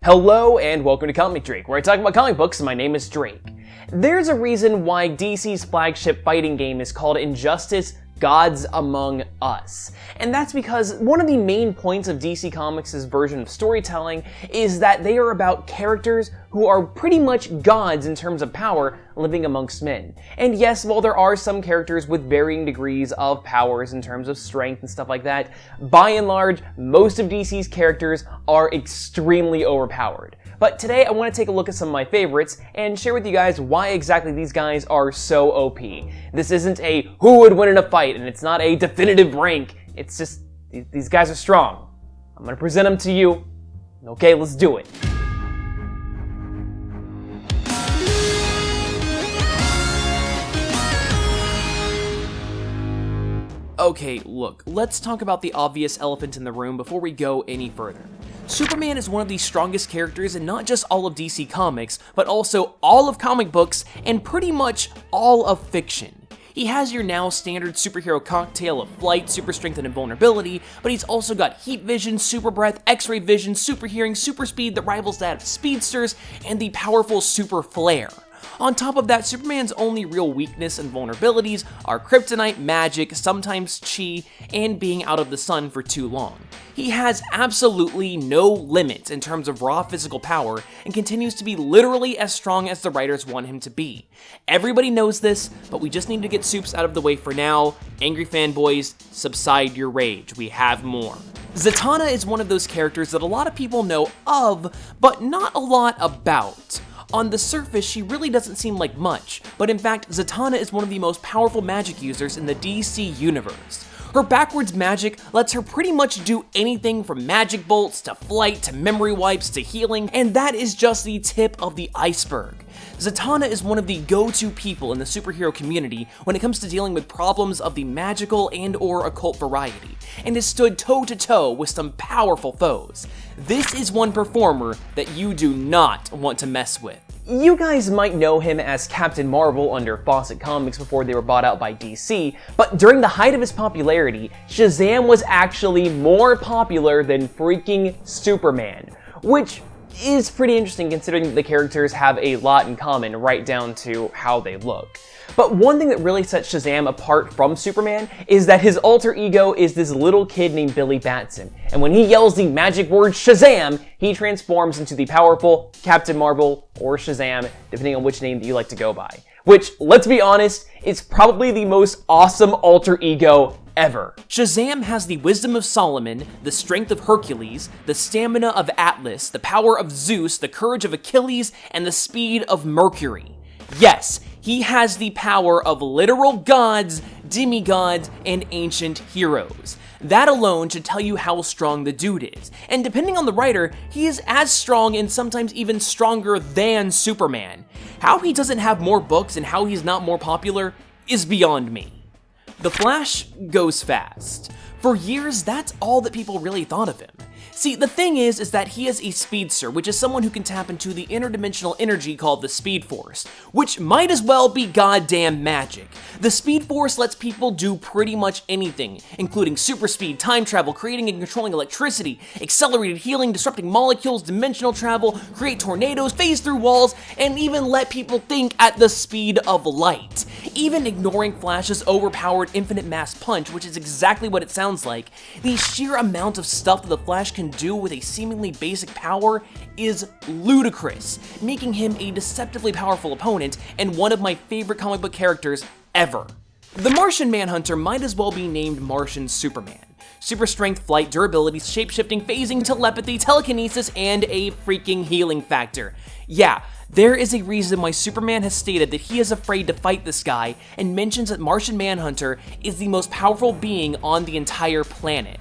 Hello and welcome to Comic Drake, where I talk about comic books and my name is Drake. There's a reason why DC's flagship fighting game is called Injustice: Gods Among Us. And that's because one of the main points of DC Comics' version of storytelling is that they are about characters who are pretty much gods in terms of power living amongst men. And yes, while there are some characters with varying degrees of powers in terms of strength and stuff like that, by and large, most of DC's characters are extremely overpowered. But today I want to take a look at some of my favorites and share with you guys why exactly these guys are so OP. This isn't a who would win in a fight, and it's not a definitive rank. It's just, these guys are strong. I'm going to present them to you. Okay, let's do it. Okay, look, let's talk about the obvious elephant in the room before we go any further. Superman is one of the strongest characters in not just all of DC Comics, but also all of comic books and pretty much all of fiction. He has your now standard superhero cocktail of flight, super strength, and invulnerability, but he's also got heat vision, super breath, x-ray vision, super hearing, super speed that rivals that of speedsters, and the powerful super flare. On top of that, Superman's only real weakness and vulnerabilities are kryptonite, magic, sometimes chi, and being out of the sun for too long. He has absolutely no limits in terms of raw physical power and continues to be literally as strong as the writers want him to be. Everybody knows this, but we just need to get Supes out of the way for now. Angry fanboys, subside your rage, we have more. Zatanna is one of those characters that a lot of people know of, but not a lot about. On the surface, she really doesn't seem like much, but in fact, Zatanna is one of the most powerful magic users in the DC universe. Her backwards magic lets her pretty much do anything from magic bolts to flight to memory wipes to healing, and that is just the tip of the iceberg. Zatanna is one of the go-to people in the superhero community when it comes to dealing with problems of the magical and or occult variety, and has stood toe-to-toe with some powerful foes. This is one performer that you do not want to mess with. You guys might know him as Captain Marvel under Fawcett Comics before they were bought out by DC, but during the height of his popularity, Shazam was actually more popular than freaking Superman, which is pretty interesting considering that the characters have a lot in common right down to how they look. But one thing that really sets Shazam apart from Superman is that his alter ego is this little kid named Billy Batson, and when he yells the magic word Shazam, he transforms into the powerful Captain Marvel or Shazam, depending on which name that you like to go by. Which, let's be honest, is probably the most awesome alter ego ever. Shazam has the wisdom of Solomon, the strength of Hercules, the stamina of Atlas, the power of Zeus, the courage of Achilles, and the speed of Mercury. Yes, he has the power of literal gods, demigods, and ancient heroes. That alone should tell you how strong the dude is, and depending on the writer, he is as strong and sometimes even stronger than Superman. How he doesn't have more books and how he's not more popular is beyond me. The Flash goes fast. For years, that's all that people really thought of him. See, the thing is that he is a speedster, which is someone who can tap into the interdimensional energy called the Speed Force, which might as well be goddamn magic. The Speed Force lets people do pretty much anything, including super speed, time travel, creating and controlling electricity, accelerated healing, disrupting molecules, dimensional travel, create tornadoes, phase through walls, and even let people think at the speed of light. Even ignoring Flash's overpowered infinite mass punch, which is exactly what it sounds like, the sheer amount of stuff that the Flash can do with a seemingly basic power is ludicrous, making him a deceptively powerful opponent and one of my favorite comic book characters ever. The Martian Manhunter might as well be named Martian Superman. Super strength, flight, durability, shapeshifting, phasing, telepathy, telekinesis, and a freaking healing factor. Yeah, there is a reason why Superman has stated that he is afraid to fight this guy and mentions that Martian Manhunter is the most powerful being on the entire planet.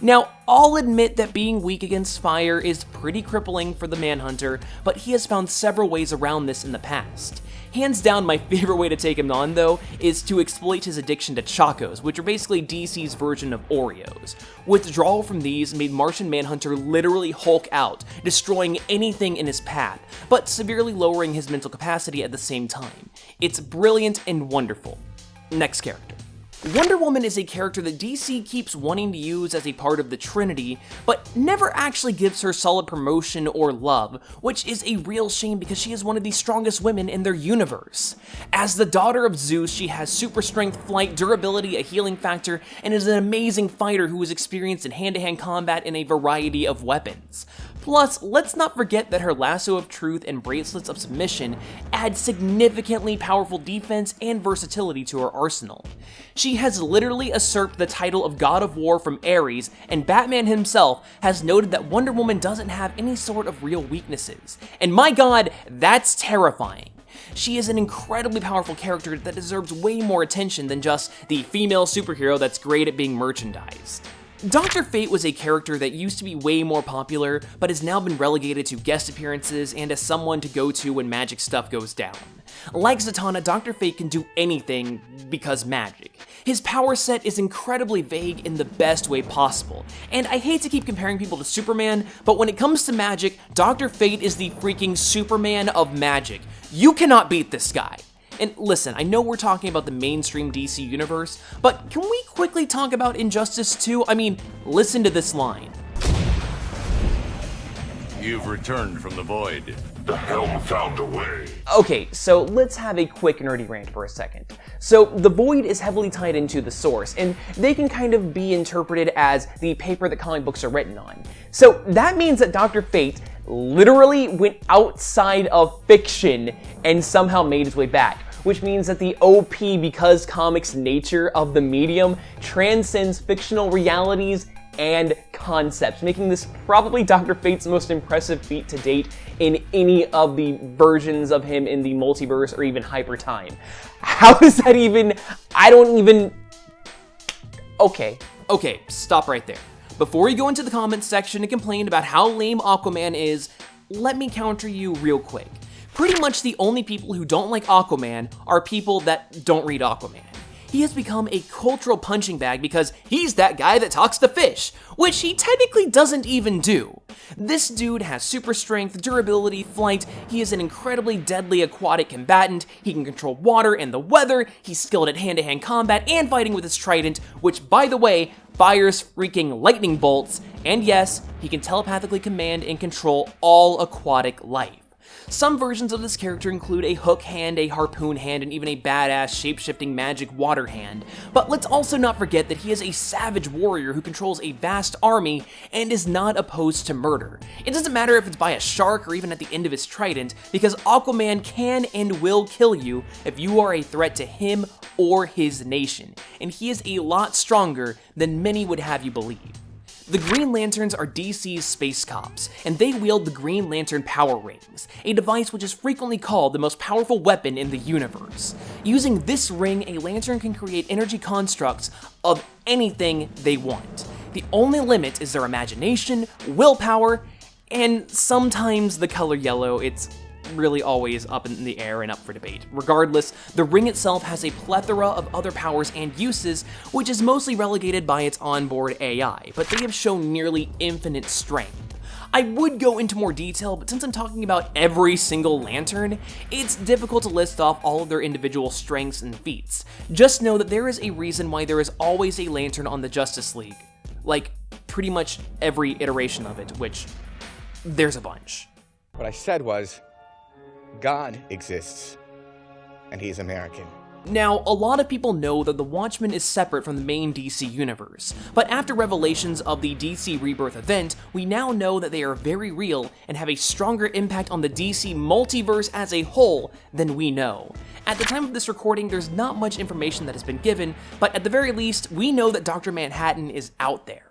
Now, I'll admit that being weak against fire is pretty crippling for the Manhunter, but he has found several ways around this in the past. Hands down, my favorite way to take him on, though, is to exploit his addiction to Chocos, which are basically DC's version of Oreos. Withdrawal from these made Martian Manhunter literally Hulk out, destroying anything in his path, but severely lowering his mental capacity at the same time. It's brilliant and wonderful. Next character. Wonder Woman is a character that DC keeps wanting to use as a part of the Trinity, but never actually gives her solid promotion or love, which is a real shame because she is one of the strongest women in their universe. As the daughter of Zeus, she has super strength, flight, durability, a healing factor, and is an amazing fighter who is experienced in hand-to-hand combat in a variety of weapons. Plus, let's not forget that her Lasso of Truth and Bracelets of Submission add significantly powerful defense and versatility to her arsenal. She has literally usurped the title of God of War from Ares, and Batman himself has noted that Wonder Woman doesn't have any sort of real weaknesses. And my god, that's terrifying. She is an incredibly powerful character that deserves way more attention than just the female superhero that's great at being merchandised. Dr. Fate was a character that used to be way more popular, but has now been relegated to guest appearances and as someone to go to when magic stuff goes down. Like Zatanna, Dr. Fate can do anything because magic. His power set is incredibly vague in the best way possible, and I hate to keep comparing people to Superman, but when it comes to magic, Dr. Fate is the freaking Superman of magic. You cannot beat this guy. And listen, I know we're talking about the mainstream DC universe, but can we quickly talk about Injustice 2? I mean, listen to this line. You've returned from the void. The helm found a way. Okay, so let's have a quick nerdy rant for a second. So the void is heavily tied into the source, and they can kind of be interpreted as the paper that comic books are written on. So that means that Dr. Fate literally went outside of fiction and somehow made his way back, which means that the OP, because comics' nature of the medium, transcends fictional realities and concepts, making this probably Dr. Fate's most impressive feat to date in any of the versions of him in the multiverse or even hyper time. How is that even? I don't even. Okay, stop right there. Before you go into the comments section and complain about how lame Aquaman is, let me counter you real quick. Pretty much the only people who don't like Aquaman are people that don't read Aquaman. He has become a cultural punching bag because he's that guy that talks to fish, which he technically doesn't even do. This dude has super strength, durability, flight, he is an incredibly deadly aquatic combatant, he can control water and the weather, he's skilled at hand-to-hand combat and fighting with his trident, which, by the way, fires freaking lightning bolts, and yes, he can telepathically command and control all aquatic life. Some versions of this character include a hook hand, a harpoon hand, and even a badass shape-shifting magic water hand. But let's also not forget that he is a savage warrior who controls a vast army and is not opposed to murder. It doesn't matter if it's by a shark or even at the end of his trident, because Aquaman can and will kill you if you are a threat to him or his nation, and he is a lot stronger than many would have you believe. The Green Lanterns are DC's space cops, and they wield the Green Lantern Power Rings, a device which is frequently called the most powerful weapon in the universe. Using this ring, a lantern can create energy constructs of anything they want. The only limit is their imagination, willpower, and sometimes the color yellow. It's really always up in the air and up for debate. Regardless, the ring itself has a plethora of other powers and uses, which is mostly relegated by its onboard AI, but they have shown nearly infinite strength. I would go into more detail, but since I'm talking about every single lantern, it's difficult to list off all of their individual strengths and feats. Just know that there is a reason why there is always a lantern on the Justice League. Like, pretty much every iteration of it, which there's a bunch. What I said was, God exists, and he's American. Now, a lot of people know that the Watchmen is separate from the main DC universe, but after revelations of the DC Rebirth event, we now know that they are very real and have a stronger impact on the DC multiverse as a whole than we know. At the time of this recording, there's not much information that has been given, but at the very least, we know that Dr. Manhattan is out there.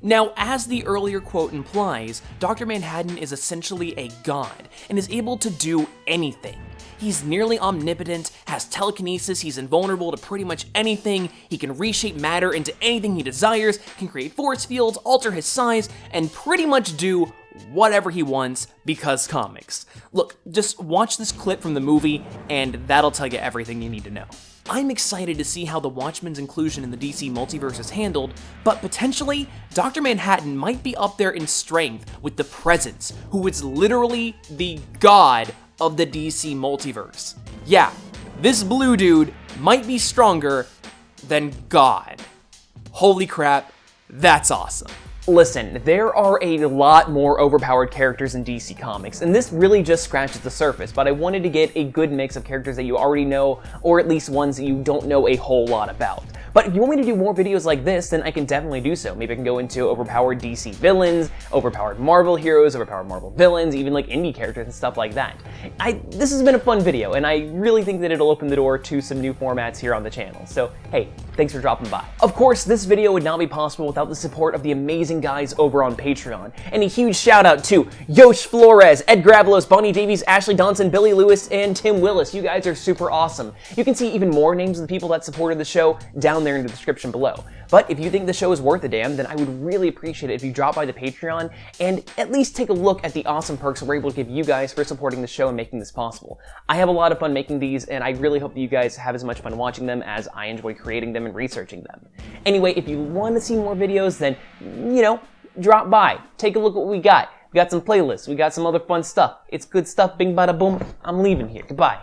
Now, as the earlier quote implies, Dr. Manhattan is essentially a god, and is able to do anything. He's nearly omnipotent, has telekinesis, he's invulnerable to pretty much anything, he can reshape matter into anything he desires, can create force fields, alter his size, and pretty much do whatever he wants because comics. Look, just watch this clip from the movie, and that'll tell you everything you need to know. I'm excited to see how the Watchmen's inclusion in the DC multiverse is handled, but potentially, Dr. Manhattan might be up there in strength with the Presence, who is literally the god of the DC multiverse. Yeah, this blue dude might be stronger then God. Holy crap, that's awesome. Listen, there are a lot more overpowered characters in DC Comics, and this really just scratches the surface, but I wanted to get a good mix of characters that you already know, or at least ones that you don't know a whole lot about. But if you want me to do more videos like this, then I can definitely do so. Maybe I can go into overpowered DC villains, overpowered Marvel heroes, overpowered Marvel villains, even like indie characters and stuff like that. This has been a fun video, and I really think that it'll open the door to some new formats here on the channel. So, hey, thanks for dropping by. Of course, this video would not be possible without the support of the amazing guys over on Patreon. And a huge shout out to Yehoshua, Flores, Edgar, Avalos, Bonnie Davies, Ashley Donson, Billy Lewis, and Tim Wyllis. You guys are super awesome. You can see even more names of the people that supported the show down there in the description below. But if you think the show is worth a damn, then I would really appreciate it if you drop by the Patreon and at least take a look at the awesome perks we're able to give you guys for supporting the show and making this possible. I have a lot of fun making these, and I really hope that you guys have as much fun watching them as I enjoy creating them and researching them. Anyway, if you want to see more videos, then, you know, drop by. Take a look at what we got. We got some playlists. We got some other fun stuff. It's good stuff. Bing bada boom. I'm leaving here. Goodbye.